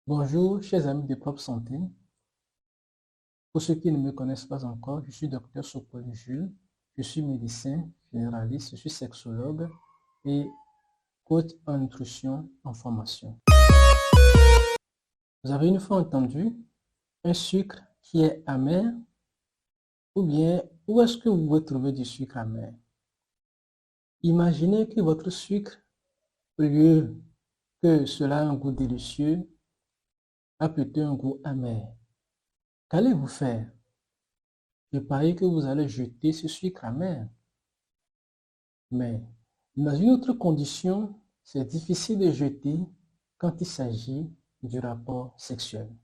Bonjour, chers amis de Propre Santé. Pour ceux qui ne me connaissent pas encore, je suis Dr Sopoli Jules. Je suis médecin généraliste, je suis sexologue et coach en nutrition en formation. Vous avez une fois entendu un sucre qui est amer ou bien où est-ce que vous pouvez trouver du sucre amer? Imaginez que votre sucre, au lieu que cela a un goût délicieux, a plutôt un goût amer. Qu'allez-vous faire? Je parie que vous allez jeter ce sucre amer. Mais dans une autre condition, c'est difficile de jeter quand il s'agit du rapport sexuel.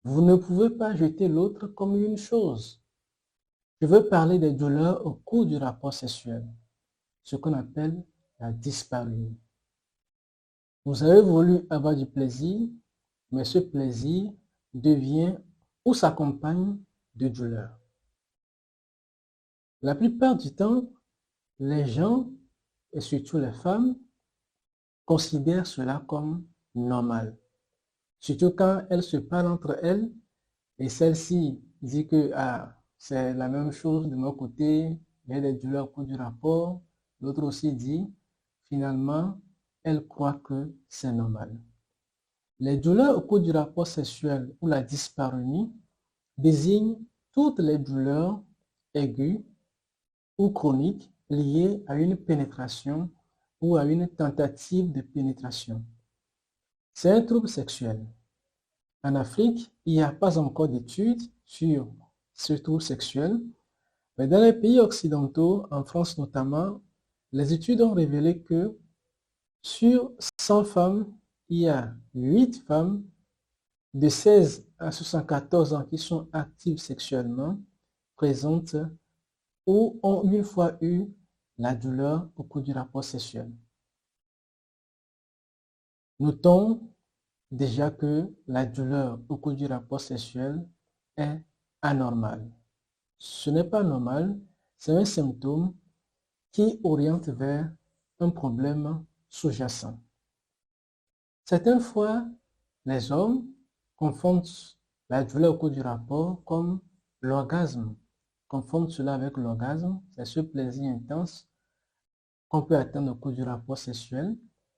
Vous ne pouvez pas jeter l'autre comme une chose. Je veux parler des douleurs au cours du rapport sexuel, ce qu'on appelle la dyspareunie. Vous avez voulu avoir du plaisir, mais ce plaisir devient ou s'accompagne de douleur. La plupart du temps, les gens, et surtout les femmes, considèrent cela comme normal. Surtout quand elles se parlent entre elles et celle-ci dit que c'est la même chose de mon côté, il y a des douleurs au cours du rapport. L'autre aussi dit, finalement, elle croit que c'est normal. Les douleurs au cours du rapport sexuel ou la dyspareunie désignent toutes les douleurs aiguës ou chroniques liées à une pénétration ou à une tentative de pénétration. C'est un trouble sexuel. En Afrique, il n'y a pas encore d'études sur ce trouble sexuel, mais dans les pays occidentaux, en France notamment, les études ont révélé que sur 100 femmes, il y a 8 femmes de 16 à 74 ans qui sont actives sexuellement, présentes ou ont une fois eu la douleur au cours du rapport sexuel. Notons déjà que la douleur au cours du rapport sexuel est anormale. Ce n'est pas normal, c'est un symptôme qui oriente vers un problème sous-jacent. Certaines fois, les hommes confondent la douleur au cours du rapport comme l'orgasme. Confondent cela avec l'orgasme, c'est ce plaisir intense qu'on peut atteindre au cours du rapport sexuel.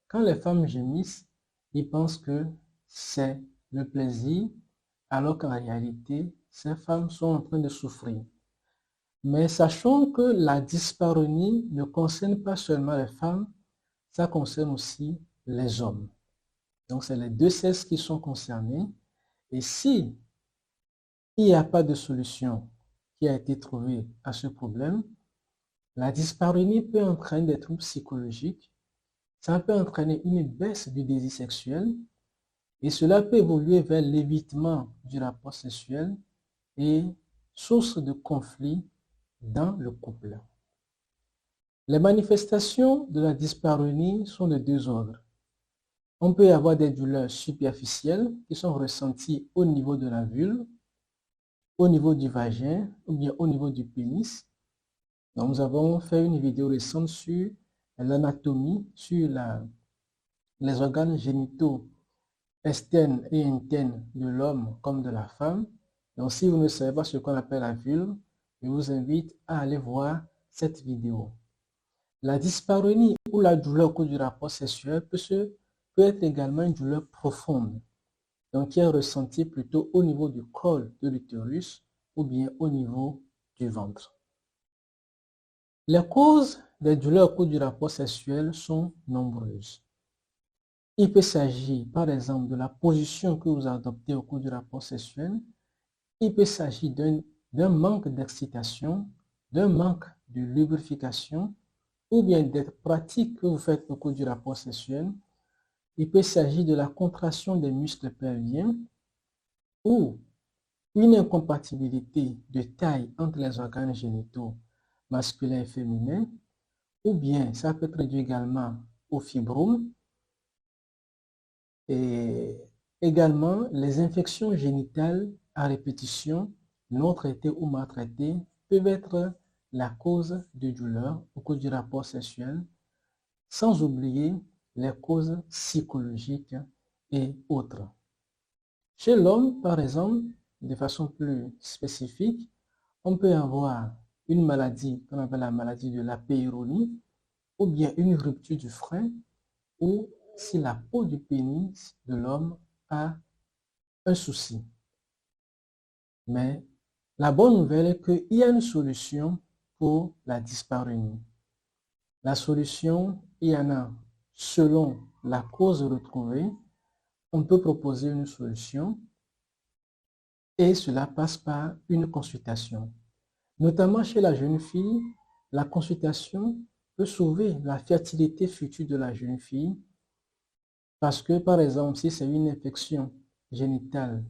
Quand les femmes gémissent, ils pensent que c'est le plaisir, alors qu'en réalité, ces femmes sont en train de souffrir. Mais sachons que la dyspareunie ne concerne pas seulement les femmes, ça concerne aussi les hommes. Donc, c'est les deux sexes qui sont concernés. Et si il n'y a pas de solution qui a été trouvée à ce problème, la dyspareunie peut entraîner des troubles psychologiques, ça peut entraîner une baisse du désir sexuel et cela peut évoluer vers l'évitement du rapport sexuel et source de conflit dans le couple. Les manifestations de la dyspareunie sont de deux ordres. On peut avoir des douleurs superficielles qui sont ressenties au niveau de la vulve, au niveau du vagin ou bien au niveau du pénis. Donc, nous avons fait une vidéo récente sur l'anatomie, sur les organes génitaux externes et internes de l'homme comme de la femme. Donc, si vous ne savez pas ce qu'on appelle la vulve, je vous invite à aller voir cette vidéo. La dyspareunie ou la douleur au cours du rapport sexuel peut être également une douleur profonde, donc qui est ressentie plutôt au niveau du col de l'utérus ou bien au niveau du ventre. Les causes des douleurs au cours du rapport sexuel sont nombreuses. Il peut s'agir par exemple de la position que vous adoptez au cours du rapport sexuel. Il peut s'agir d'un manque d'excitation, d'un manque de lubrification ou bien des pratiques que vous faites au cours du rapport sexuel. Il peut s'agir de la contraction des muscles pelviens ou une incompatibilité de taille entre les organes génitaux masculins et féminins, ou bien ça peut être dû également au fibrome. Et également, les infections génitales à répétition, non traitées ou maltraitées, peuvent être la cause de douleur au cours du rapport sexuel, sans oublier les causes psychologiques et autres. Chez l'homme, par exemple, de façon plus spécifique, on peut avoir une maladie qu'on appelle la maladie de la peyronie, ou bien une rupture du frein, ou si la peau du pénis de l'homme a un souci. Mais la bonne nouvelle est qu'il y a une solution pour la dyspareunie. La solution, il y en a selon la cause retrouvée. On peut proposer une solution et cela passe par une consultation. Notamment chez la jeune fille, la consultation peut sauver la fertilité future de la jeune fille parce que, par exemple, si c'est une infection génitale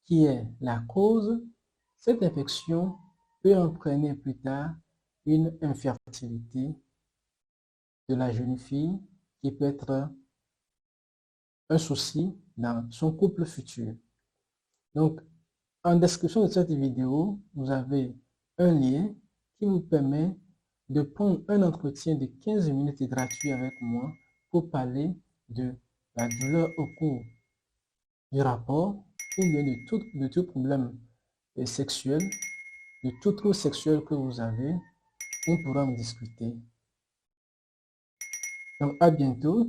qui est la cause, cette infection peut entraîner plus tard une infertilité de la jeune fille qui peut être un souci dans son couple futur. Donc, en description de cette vidéo, vous avez un lien qui vous permet de prendre un entretien de 15 minutes gratuit avec moi pour parler de la douleur au cours du rapport ou bien de tout problème sexuel, de tout trouble sexuel que vous avez. On pourra en discuter. Donc, à bientôt.